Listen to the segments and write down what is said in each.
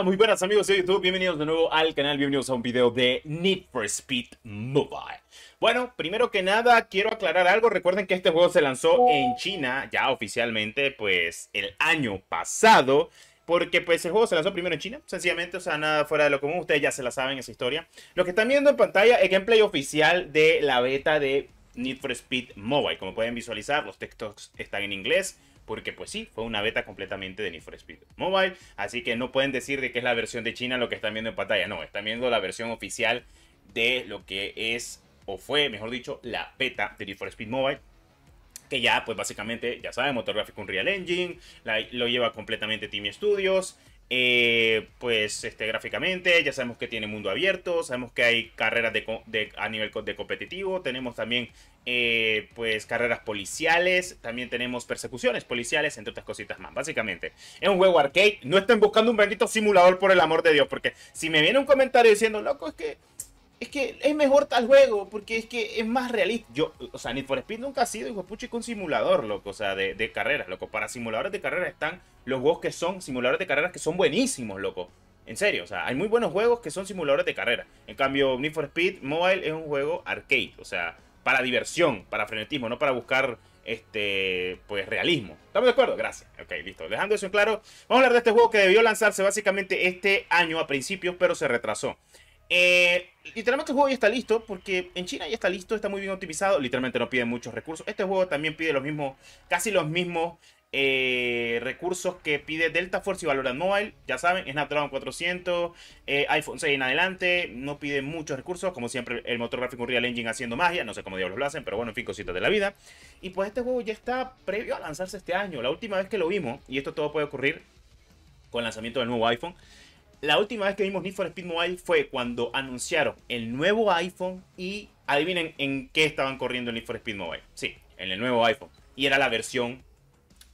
Muy buenas amigos de YouTube, bienvenidos de nuevo al canal, bienvenidos a un video de Need for Speed Mobile. Bueno, primero que nada quiero aclarar algo, recuerden que este juego se lanzó en China ya oficialmente pues el año pasado. Porque pues el juego se lanzó primero en China, sencillamente, o sea, nada fuera de lo común, ustedes ya se la saben esa historia. Lo que están viendo en pantalla es gameplay oficial de la beta de Need for Speed Mobile. Como pueden visualizar, los textos están en inglés. Porque pues sí, fue una beta completamente de Need for Speed Mobile. Así que no pueden decir de que es la versión de China lo que están viendo en pantalla. No, están viendo la versión oficial de lo que es, o fue, mejor dicho, la beta de Need for Speed Mobile. Que ya, pues básicamente, ya saben, motor gráfico Unreal Engine. Lo lleva completamente Team Studios. Gráficamente ya sabemos que tiene mundo abierto, sabemos que hay carreras a nivel de competitivo, tenemos también pues carreras policiales, también tenemos persecuciones policiales, entre otras cositas más. Básicamente es un juego arcade, no estén buscando un bendito simulador, por el amor de Dios, porque si me viene un comentario diciendo, loco, es que es mejor tal juego, porque es que es más realista. O sea, Need for Speed nunca ha sido, hijo de pucha, un simulador, loco, o sea, de carreras, loco. Para simuladores de carreras están los juegos que son simuladores de carreras que son buenísimos, loco. En serio, o sea, hay muy buenos juegos que son simuladores de carreras. En cambio, Need for Speed Mobile es un juego arcade, o sea, para diversión, para frenetismo, no para buscar, pues, realismo. ¿Estamos de acuerdo? Gracias. Ok, listo. Dejando eso en claro, vamos a hablar de este juego que debió lanzarse básicamente este año a principios, pero se retrasó. Literalmente el juego ya está listo, porque en China ya está listo, está muy bien optimizado, literalmente no pide muchos recursos. Este juego también pide los mismos, casi los mismos recursos que pide Delta Force y Valorant Mobile. Ya saben, Snapdragon 400, iPhone 6 en adelante, no pide muchos recursos, como siempre el motor gráfico Unreal Engine haciendo magia, no sé cómo diablos lo hacen, pero bueno, en fin, cositas de la vida. Y pues este juego ya está previo a lanzarse este año. La última vez que lo vimos, y esto todo puede ocurrir con el lanzamiento del nuevo iPhone. La última vez que vimos Need for Speed Mobile fue cuando anunciaron el nuevo iPhone y adivinen en qué estaban corriendo el Need for Speed Mobile. Sí, en el nuevo iPhone. Y era la versión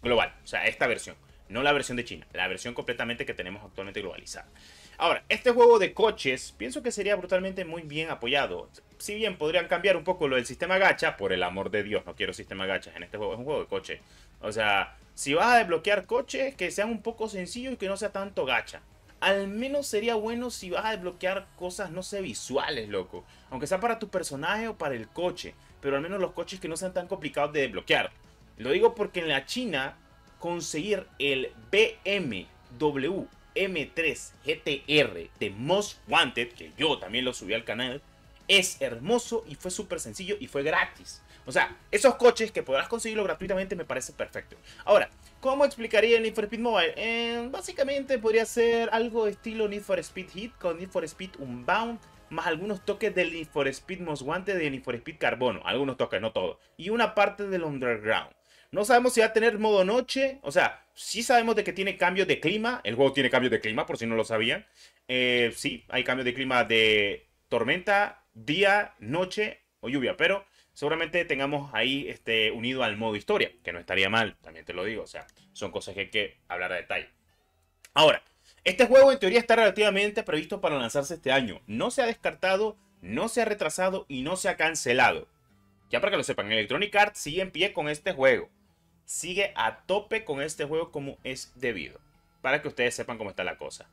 global, o sea, esta versión. No la versión de China, la versión completamente que tenemos actualmente globalizada. Ahora, este juego de coches, pienso que sería brutalmente muy bien apoyado. Si bien podrían cambiar un poco lo del sistema gacha, por el amor de Dios, no quiero sistema gachas en este juego, es un juego de coche. O sea, si vas a desbloquear coches, que sean un poco sencillos y que no sea tanto gacha. Al menos sería bueno si vas a desbloquear cosas, no sé, visuales, loco. Aunque sea para tu personaje o para el coche. Pero al menos los coches que no sean tan complicados de desbloquear. Lo digo porque en la China, conseguir el BMW M3 GTR de Most Wanted, que yo también lo subí al canal, es hermoso y fue súper sencillo y fue gratis. O sea, esos coches que podrás conseguirlo gratuitamente me parece perfecto. Ahora, ¿cómo explicaría el Need for Speed Mobile? Básicamente podría ser algo estilo Need for Speed Heat con Need for Speed Unbound, más algunos toques del Need for Speed Most Wanted de Need for Speed Carbono. Algunos toques, no todo. Y una parte del Underground. No sabemos si va a tener modo noche. O sea, sí sabemos de que tiene cambios de clima. El juego tiene cambios de clima, por si no lo sabían. Sí, hay cambios de clima de tormenta, día, noche o lluvia. Pero seguramente tengamos ahí unido al modo historia, que no estaría mal, también te lo digo. O sea, son cosas que hay que hablar a detalle. Ahora, este juego en teoría está relativamente previsto para lanzarse este año. No se ha descartado, no se ha retrasado y no se ha cancelado. Ya para que lo sepan, Electronic Arts sigue en pie con este juego. Sigue a tope con este juego como es debido. Para que ustedes sepan cómo está la cosa.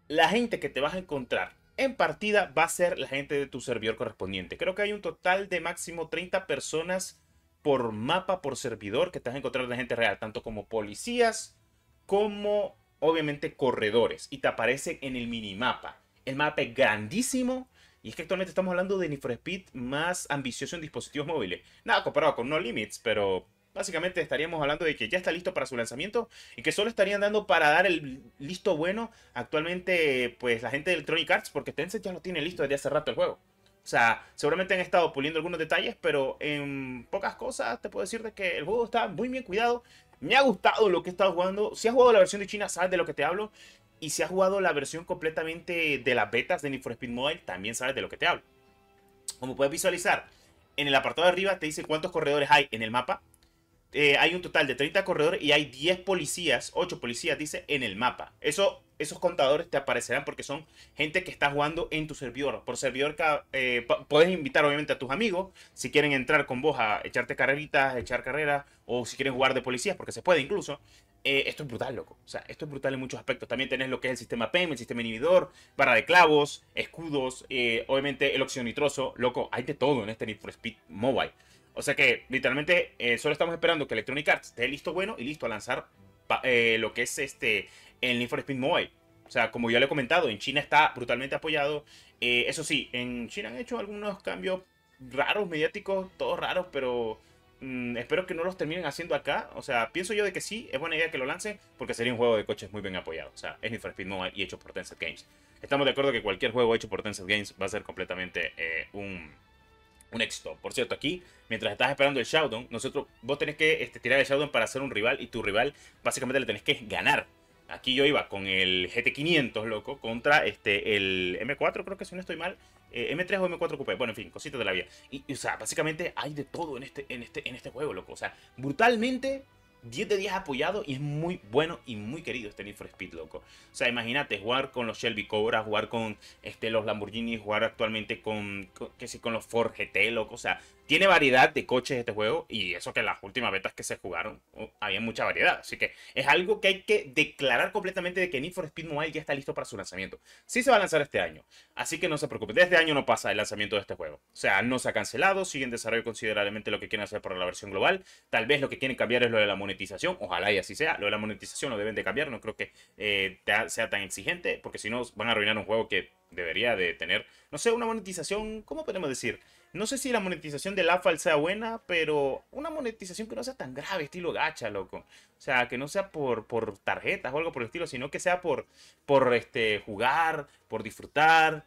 La gente que te vas a encontrar en partida va a ser la gente de tu servidor correspondiente. Creo que hay un total de máximo 30 personas por mapa, por servidor, que te vas a encontrar de gente real. Tanto como policías, como obviamente corredores. Y te aparece en el minimapa. El mapa es grandísimo. Y es que actualmente estamos hablando de Need for Speed más ambicioso en dispositivos móviles. Nada comparado con No Limits, pero básicamente estaríamos hablando de que ya está listo para su lanzamiento y que solo estarían dando para dar el listo bueno actualmente pues la gente de Electronic Arts, porque Tencent ya lo tiene listo desde hace rato el juego. O sea, seguramente han estado puliendo algunos detalles, pero en pocas cosas te puedo decir de que el juego está muy bien cuidado. Me ha gustado lo que he estado jugando. Si has jugado la versión de China, sabes de lo que te hablo. Y si has jugado la versión completamente de las betas de Need for Speed Mobile, también sabes de lo que te hablo. Como puedes visualizar, en el apartado de arriba te dice cuántos corredores hay en el mapa. Hay un total de 30 corredores y hay 10 policías, 8 policías, dice, en el mapa. Esos contadores te aparecerán porque son gente que está jugando en tu servidor. Por servidor puedes invitar obviamente a tus amigos si quieren entrar con vos a echarte carreritas, echar carreras, o si quieren jugar de policías, porque se puede incluso. Esto es brutal, loco. O sea, esto es brutal en muchos aspectos. También tenés lo que es el sistema PEM, el sistema inhibidor, barra de clavos, escudos, obviamente el óxido nitroso. Loco, hay de todo en este Need for Speed Mobile. O sea que, literalmente, solo estamos esperando que Electronic Arts esté listo, bueno, y listo a lanzar lo que es el Need for Speed Mobile. O sea, como ya lo he comentado, en China está brutalmente apoyado. Eso sí, en China han hecho algunos cambios raros, mediáticos, todos raros, pero espero que no los terminen haciendo acá. O sea, pienso yo de que sí, es buena idea que lo lancen, porque sería un juego de coches muy bien apoyado. O sea, es Need for Speed Mobile y hecho por Tencent Games. Estamos de acuerdo que cualquier juego hecho por Tencent Games va a ser completamente un éxito. Por cierto, aquí, mientras estás esperando el Showdown, vos tenés que tirar el Showdown para hacer un rival, y tu rival básicamente le tenés que ganar. Aquí yo iba con el GT500, loco, contra el M4, creo que si no estoy mal. M3 o M4 Coupé, bueno, en fin, cositas de la vida. O sea, básicamente hay de todo en este juego, loco. O sea, brutalmente 10 de 10 apoyado, y es muy bueno y muy querido este Need for Speed, loco. O sea, imagínate jugar con los Shelby Cobra, jugar con los Lamborghini, jugar actualmente con los Ford GT, loco. O sea, tiene variedad de coches este juego, y eso que en las últimas betas que se jugaron había mucha variedad. Así que es algo que hay que declarar completamente, de que Need for Speed Mobile ya está listo para su lanzamiento. Sí se va a lanzar este año, así que no se preocupen. De este año no pasa el lanzamiento de este juego. O sea, no se ha cancelado, sigue en desarrollo considerablemente lo que quieren hacer para la versión global. Tal vez lo que quieren cambiar es lo de la monetización. Ojalá y así sea. Lo de la monetización lo deben de cambiar. No creo que sea tan exigente, porque si no van a arruinar un juego que debería de tener, no sé, una monetización, ¿cómo podemos decir? No sé si la monetización del AFAL sea buena, pero una monetización que no sea tan grave, estilo gacha, loco. O sea, que no sea por tarjetas o algo por el estilo, sino que sea por jugar, por disfrutar.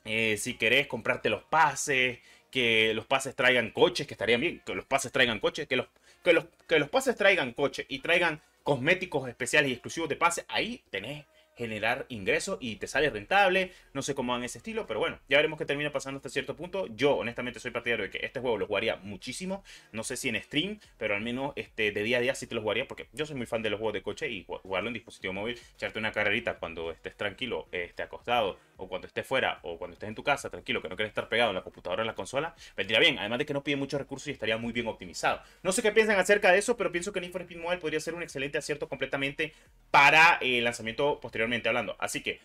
Si querés comprarte los pases, que los pases traigan coches, que estarían bien, que los pases traigan coches, que los pases traigan coches y traigan cosméticos especiales y exclusivos de pase. Ahí tenés generar ingresos y te sale rentable. No sé cómo van ese estilo, pero bueno, ya veremos qué termina pasando hasta cierto punto. Yo honestamente soy partidario de que este juego lo jugaría muchísimo. No sé si en stream, pero al menos de día a día sí te lo jugaría, porque yo soy muy fan de los juegos de coche, y jugarlo en dispositivo móvil, echarte una carrerita cuando estés tranquilo, acostado, o cuando estés fuera, o cuando estés en tu casa tranquilo, que no quieres estar pegado en la computadora o en la consola, vendría bien. Además de que no pide muchos recursos y estaría muy bien optimizado. No sé qué piensan acerca de eso, pero pienso que Need for Speed Mobile podría ser un excelente acierto completamente para el lanzamiento posteriormente hablando. Así que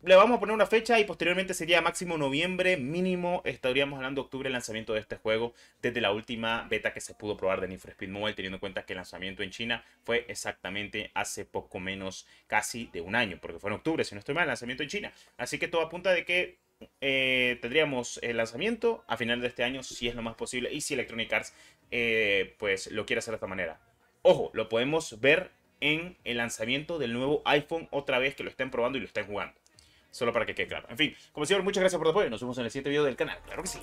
le vamos a poner una fecha, y posteriormente sería máximo noviembre, mínimo estaríamos hablando de octubre el lanzamiento de este juego, desde la última beta que se pudo probar de Need for Speed Mobile, teniendo en cuenta que el lanzamiento en China fue exactamente hace poco menos casi de un año, porque fue en octubre, si no estoy mal, el lanzamiento en China. Así que todo apunta de que tendríamos el lanzamiento a final de este año, si es lo más posible, y si Electronic Arts pues lo quiere hacer de esta manera. Ojo, lo podemos ver en el lanzamiento del nuevo iPhone otra vez, que lo estén probando y lo estén jugando. Solo para que quede claro. En fin, como siempre, muchas gracias por tu apoyo. Nos vemos en el siguiente video del canal. Claro que sí.